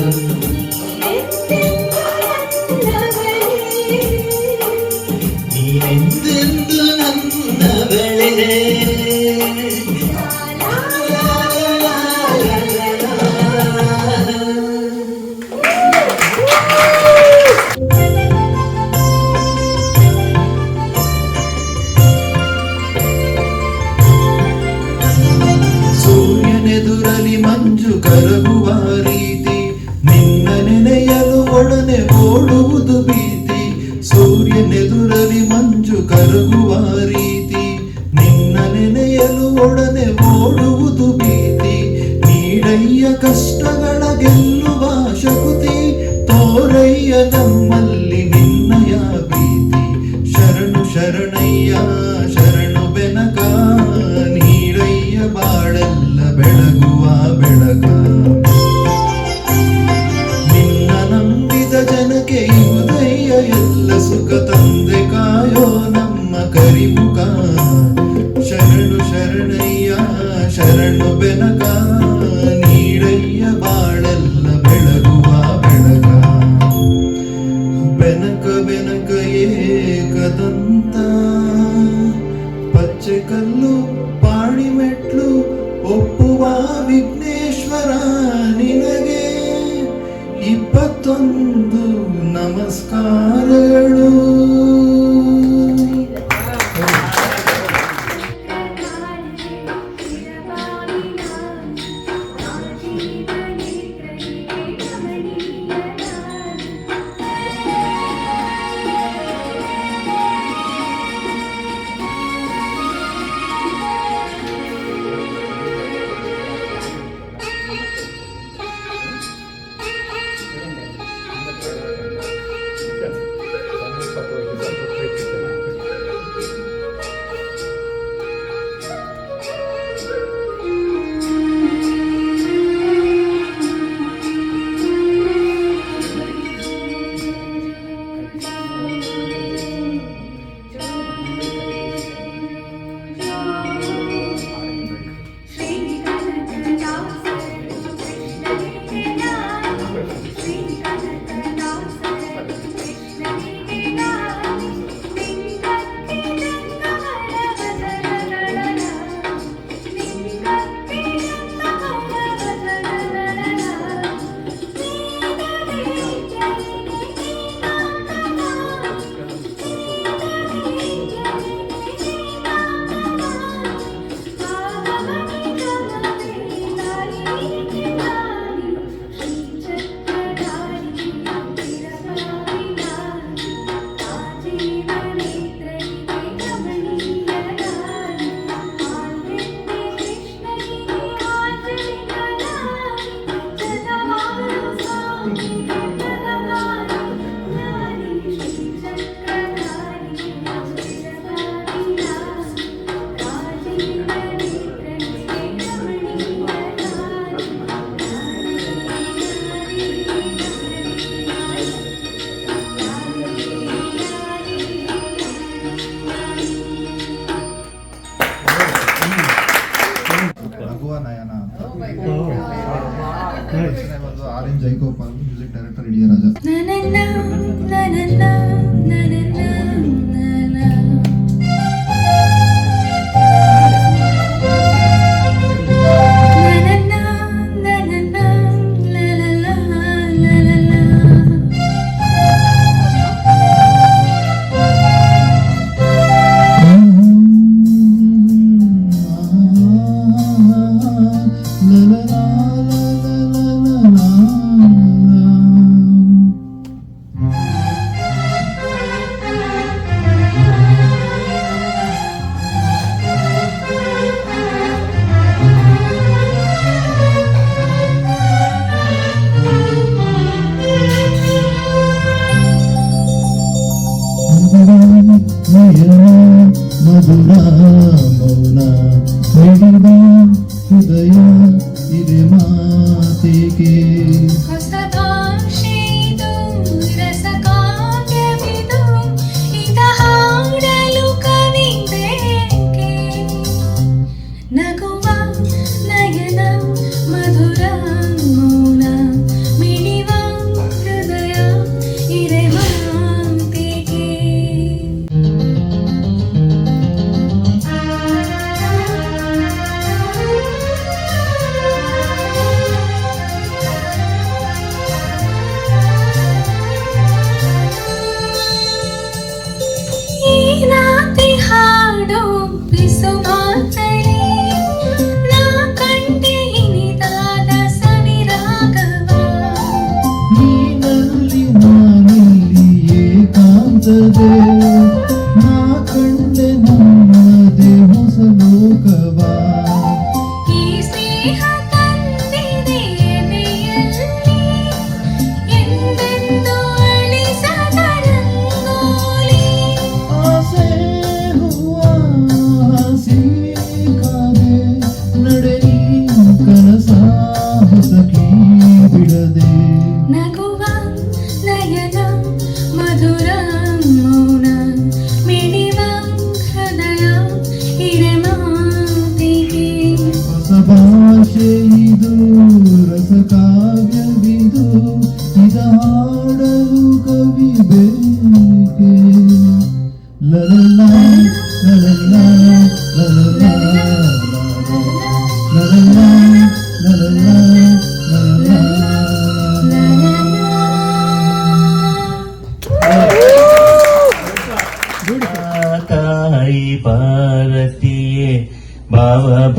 ನೀನೆಂದೆಂದು ನನ್ನವಳೇ ಸೂರ್ಯನೆದುರಲಿ ಮಂಜು ಕರಗುವ ರೀತಿ ನಿನ್ನ ನೆನೆಯಲು ಒಡನೆ ಓಡುವುದು ಭೀತಿ ಸೂರ್ಯನೆದುರಲಿ ಮಂಜು ಕರಗುವ ರೀತಿ ನಿನ್ನ ನೆನೆಯಲು ಒಡನೆ ಓಡುವುದು ಭೀತಿ ನೀಡಯ್ಯ ಕಷ್ಟಗಳ ಗೆಲ್ಲುವ ಶಕ್ತಿ ತೋರಯ್ಯ ನಮ್ಮಲ್ಲಿ ನಿನ್ನಯ ಪ್ರೀತಿ ಶರಣು ಶರಣಯ್ಯ ಶರಣು ಬೆನಕ ನೀಡಯ್ಯ ಬಾಳೆಲ್ಲ ಬೆಳಗುವ ಬೆಳಕ ನಿನ್ನ ನಂಬಿದ ಜನಕ್ಕೆ ಇವುದಯ್ಯ ಎಲ್ಲ ಸುಖ ತಂದೆ ಕಾಯೋ ನಮ್ಮ ಕರಿಮುಖ ಶರಣು ಶರಣಯ್ಯ ಶರಣು ಬೆನಕ ನೀಡಯ್ಯ ಬಾಳೆಲ್ಲ ಬೆಳಗುವ ಬೆಳಕ ಬೆನಕ ಬೆನಕ ಏಕದಂತ ಪಚ್ಚೆ ಕಲ್ಲು ಪಾಣಿ ಮೆಟ್ಲು ಒಪ್ಪುವ ವಿಘ್ನೇಶ್ವರ ನಿನಗೆ 21 ನಮಸ್ಕಾರಗಳು. Music director ಇಡಿಯರಾಜ. ಮಧುರ ಮೌನ ಮಿಡಿದ ಹೃದಯ ಇದೆ ಮಾತಿಗೆ ನಗುವ ನಯನ ಮಧುರ ಮೌನ ಮಿಡಿವ ಹೃದಯ ಇರೆ ಮಾತಿಗೆ. ಈ ರಾತ್ರಿ ಹಾಡು ಬಿಸು ಮಾತಲಿ ನಾ ಕಂಡೆ ಇನಿದಾದ ಸವಿರಾಗವ. ನೀನಲ್ಲಿ ನಾನಿಲ್ಲಿ ಏಕಾಂತದೆ ನಾ ಕಂಡೆ ನಮ್ಮದೇ ಹೊಸ ಲೋಕವಾ. ಈ ಸ್ನೇಹ ತಂದಿದೆ ಎದೆಯಲ್ಲಿ ಎಂದೆಂದೂ ಅಳಿಸದ ರಂಗೋಲಿ. ಆಸೆ ಹೂವ ಹಸಿ ಕಾದೆ ನಡೆಯಿ ಕನಸ ಹೊಸಕಿ ಬಿಡದೆ. ನಗುವ ನಯನ ಮಧುರ ಮೌನ ಮಿಡಿವ ಹೃದಯ ಇರೆ ಮಾತಿಗೆ. ಹೊಸ ಭಾಷೆ ಇದು ರಸ ಕಾವ್ಯವಿದು ಇದ ಹಾಡಲು ಕವಿ ಬೇಕೆ. ಲಲಲ ಲಲಲ ಲಲಲ ಲಲಲ ಲಲಲ ಲಲಲ. ತಾಯಿ ಭಾರತೀಯೇ ಭಾವಭಾಗೀರಥಿಯೇ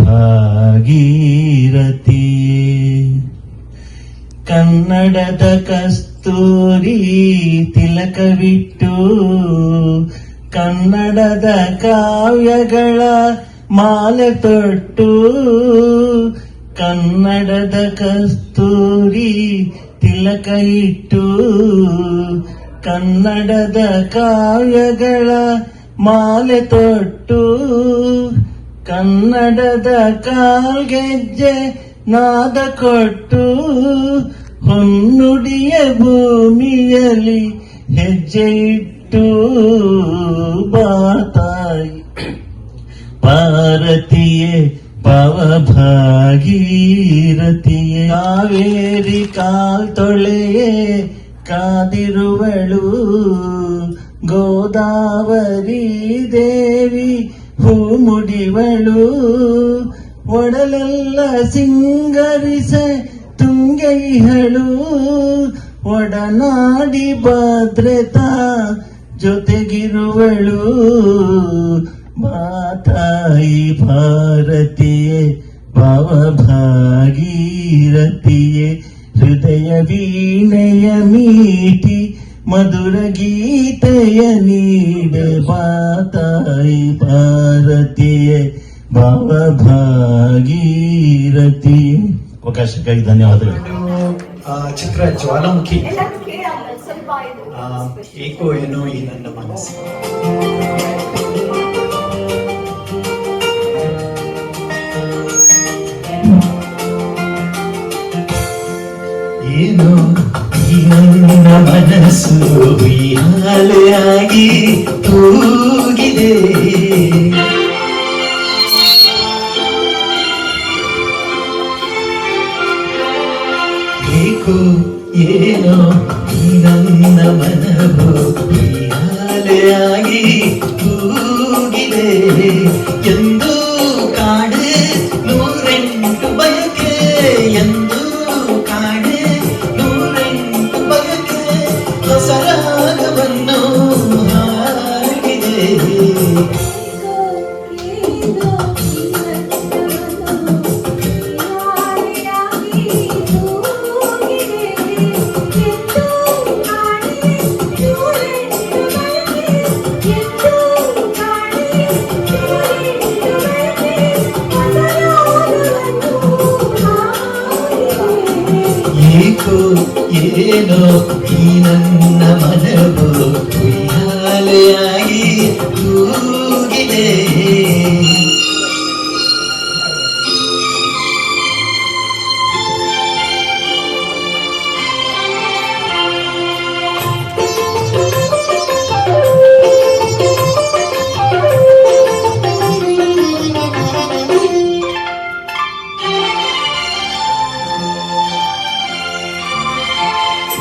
ಕನ್ನಡದ ಕಸ್ತೂರಿ ತಿಲಕವಿಟ್ಟು ಕನ್ನಡದ ಕಾವ್ಯಗಳ ಮಾಲೆ ತೊಟ್ಟು ಕನ್ನಡದ ಕಸ್ತೂರಿ ತಿಲಕ ಇಟ್ಟು ಕನ್ನಡದ ಕಾವ್ಯಗಳ ಮಾಲೆ ತೊಟ್ಟು ಕನ್ನಡದ ಕಾಲ್ಗೆಜ್ಜೆ ನಾದ ಕೊಟ್ಟು ಹೊನ್ನುಡಿಯ ಭೂಮಿಯಲ್ಲಿ ಹೆಜ್ಜೆ ಇಟ್ಟು ಬಾತಾಯಿ ಭಾರತೀಯೇ ಭಾವಭಾಗೀರಥಿಯೇ ಕಾವೇರಿ ಕಾಲ್ ತೊಳೆಯೇ ಕಾದಿರುವಳು ಗೋದಾವರಿ ದೇವಿ ಹೂ ಮುಡಿವಳು ಒಡಲೆಲ್ಲ ಸಿಂಗರಿಸೆ ತುಂಗೈಹಳು ಒಡನಾಡಿ ಭದ್ರತಾ ಜೊತೆಗಿರುವಳು ಮಾತಾಯಿ ಭಾರತೀಯೇ ಭಾವಭಾಗೀರಥಿಯೇ ಹೃದಯ ವೀಣೆಯ ಮೀಟಿ ಮಧುರ ಗೀತೆಯ ನೀಡೆ ಮಾತಾಯಿ ಭಾರತೀಯೇ ಭಾವಭಾಗೀರಥಿಯೇ. ಅವಕಾಶಕ್ಕಾಗಿ ಧನ್ಯವಾದಗಳು. ಚಿತ್ರ ಜ್ವಾಲಾಮುಖಿ ಏಕೋ ಏನೋ ಈ ನನ್ನ ಮನಸ್ಸು. ಏನೋ ಈ ನನ್ನ ಮನಸ್ಸು ಉಯ್ಯಾಲೆಯಾಗಿ ತೂಗಿದೆ. ಏಕೋ ಏನೋ ಈ ನನ್ನ ಮನವು ಉಯ್ಯಾಲೆಯಾಗಿ ಕೂಗಿದೆ ಎಂದು ಕಾಡೆ ನೂರೆಂಟು ಬಯಕೆ ಎಂದು ಕಾಡೆ ನೂರೆಂಟು ಬಯಕೆ ಹೊಸ ರಾಗವನ್ನು ಹಾಡಿದೆ. ಏಕೋ ಏನೋ ಈ ನನ್ನ ಮನವು ಉಯ್ಯಾಲೆಯಾಗಿ ಕೂಗಿದೆ.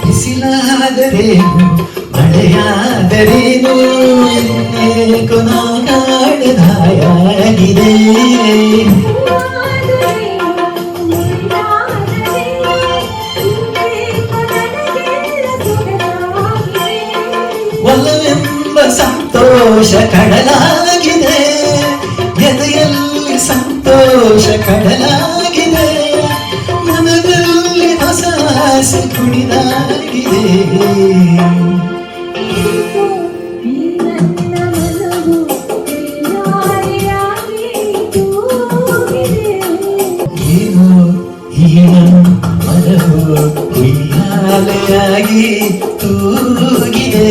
ಬಿಸಿಲಾದರೇನು ಮಳೆಯಾದರೇನು ಏಕೋ ನಾ ಕಾಣದಾಯಾಗಿದೆ. ಒಲವೆಂಬ ಸಂತೋಷ ಕಡಲಾಗಿದೆ ಎದೆಯಲ್ಲಿ ಸಂತೋಷ ಕಡಲಾಗಿದೆ ನನಗಲ್ಲಿ ಹೊಸ ಆಸೆ ಕುಣಿದಾಗಿದೆ. ಏನೋ ಈ ನನ್ನ ಮನವು ಉಯ್ಯಾಲೆಯಾಗಿ ತೂಗಿದೆ.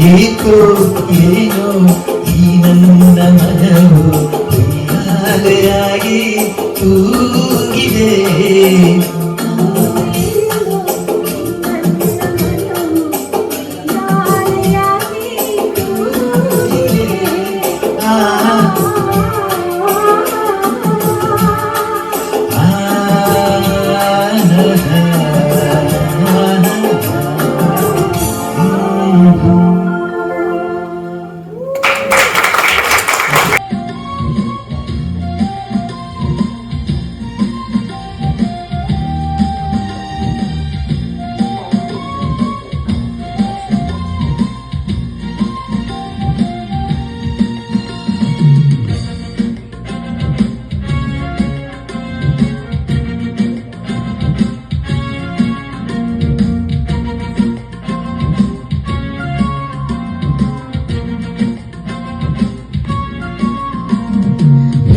ಏಕೋ ಏನೋ ಈ ನನ್ನ ಮನವು ಉಯ್ಯಾಲೆಯಾಗಿ ತೂಗಿದೆ.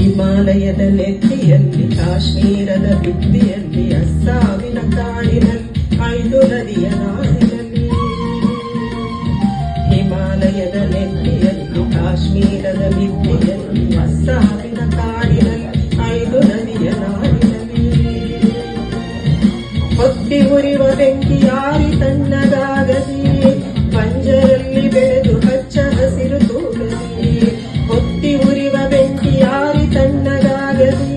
ಹಿಮಾಲಯದ ನೆತ್ತಿಯಲ್ಲಿ ಕಾಶ್ಮೀರದ ಭಿತ್ತಿಯಲ್ಲಿ ಅಸ್ಸಾಮಿನ ಕಾಡಿನಲ್ಲಿ 5 ನದಿಯ ನಾಡಿನಲ್ಲಿ. ಹಿಮಾಲಯದ ನೆತ್ತಿಯಲ್ಲಿ ಕಾಶ್ಮೀರದ ಭಿತ್ತಿಯಲ್ಲಿ ಅಸ್ಸಾಮಿನ ಕಾಡಿನಲ್ಲಿ 5 ನದಿಯ ನಾಡಿನಲ್ಲಿ. ಹೊತ್ತಿ ಉರಿವ ಬೆಂಕಿ ಯಾರಿ ತಣ್ಣಗಾಗದಿ ಪಂಜರಲ್ಲಿ ಬೆಳೆದು ಹಚ್ಚ ಹಸಿರು ತೂಗದಿ. ಹೊತ್ತಿ ಉರಿವ ಬೆಂಕಿ ಯಾರಿ ತಣ್ಣಗಾಗದಿ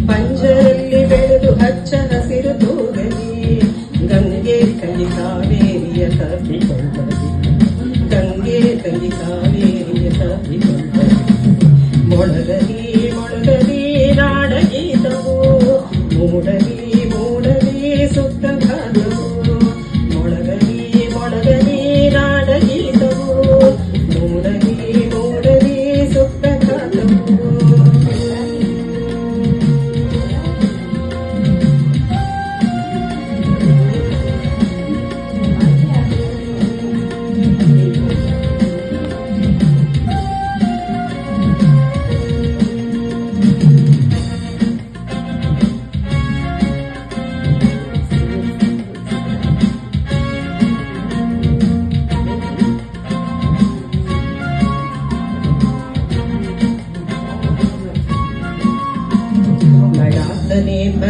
ಪಂಜರಲ್ಲಿ ಬೆಳೆದು ಹಚ್ಚ ಹಸಿರು ತೂಗದಿ. ಗಂಗೆ ತಂಗಿ ಕಾವೇರಿಯ ತಪ್ಪಿಕೊಳ್ಳದಿ ಗಂಗೆ ತಂಗಿ ಕಾವೇರಿಯ ತಪ್ಪಿಕೊಳ್ಳದಿ. ಮೊಳಗಲಿ ಮೊಳಗಲಿ ನಾಡಗೀತವು ಮೂಡಲಿ ಮೂಡಲಿ ಸುಪ್ರಭಾತವು. ಮೊಳಗಲಿ ಮೊಳಗಲಿ ನಾಡಗೀತವು ಮೂಡಲಿ ಮೂಡಲಿ ಸುಪ್ರಭಾತವು.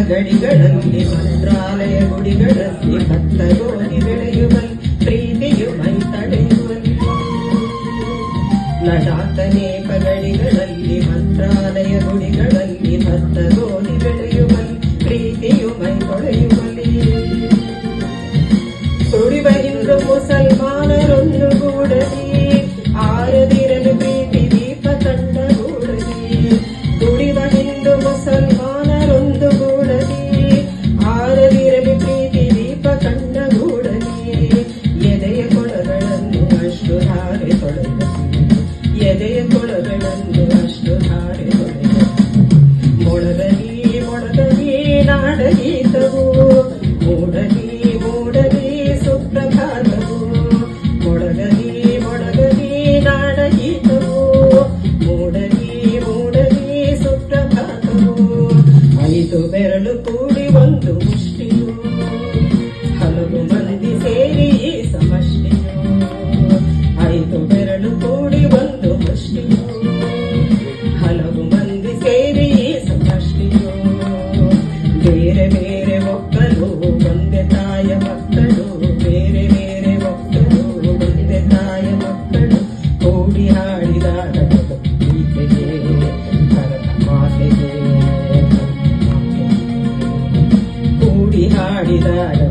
ಗಡಿಗಳಲ್ಲಿ ಮಂತ್ರಾಲಯ ಗುಡಿಗಳಲ್ಲಿ ಭತ್ತಗೋಧಿ ಬೆಳೆಯುವಲ್ಲಿ ಪ್ರೀತಿ ಲಲಾಟನೇಪ ಗಡಿಗಳಲ್ಲಿ ಮಂತ್ರಾಲಯ ಗುಡಿಗಳಲ್ಲಿ ಭತ್ತ ಗೋಧಿ ಬೆಳೆಯುವಲ್ಲಿ ಪ್ರೀತಿಯು ಮೈ ತೊಳೆಯುವಲ್ಲಿ ತುಡಿವ ಹಿಂದೂ ಮುಸಲ್ಮಾನರೊಂದು ಗೂಡಲಿ ಆರದಿರಲು ಪ್ರೀತಿ ದೀಪ ಕಂಡಗೂಡಲಿ ತುಡಿವ ಹಿಂದೂ ಮುಸಲ್ಮಾನರೊಂದು ಗೂಡಲಿ ಆರದಿರಲು ಪ್ರೀತಿ ದೀಪ ಕಂಡಗೂಡಲಿ ಎದೆಯ ಕೊಳಗಳನ್ನು ಅಷ್ಟು ಧಾರೆ ತೊಳೆದ ಎದೆಯ ಕೊಳಗಳನ್ನು ಅಷ್ಟು ಧಾರೆ ತೊಳೆದ ಮೊಳಗಲಿ ಮೊಳಗಲಿ ನಾಡಗೀತವು ಮೂಡಲಿ ಮೂಡಲಿ ಸುಪ್ರಭಾತವು ಮೊಳಗಲಿ ಮೊಳಗಲಿ ನಾಡಗೀತವು ಮೂಡಲಿ ಮೂಡಲಿ ಸುಪ್ರಭಾತವು 5 ಬೆರಳು ಕೂಡಿ ಒಂದು ಮುಷ್ಟಿಯು ಹಲವು ಮಂದಿ ಸೇರಿ ಈ ಸಮಷ್ಟಿಯು 5 ಬೆರಳು ಕೂಡಿ ಒಂದು ಮುಷ್ಟಿಯು ಹಲವು ಮಂದಿ ಸೇರಿ ಈ ಸಮಷ್ಟಿಯು ಬೇರೆ ಬೇರೆ ಒಕ್ಕಲು ಒಂದೇ ತಾಯ ಮಕ್ಕಳು ಬೇರೆ ಬೇರೆ ಒಕ್ಕಲು ಒಂದೇ ತಾಯ ಮಕ್ಕಳು ಕೂಡಿ ಹಾಡಿದಾಗ ಗೀತೆಗೆ ಭರತ ಮಾತೆಗೆ ಕೂಡಿ ಹಾಡಿದಾಗ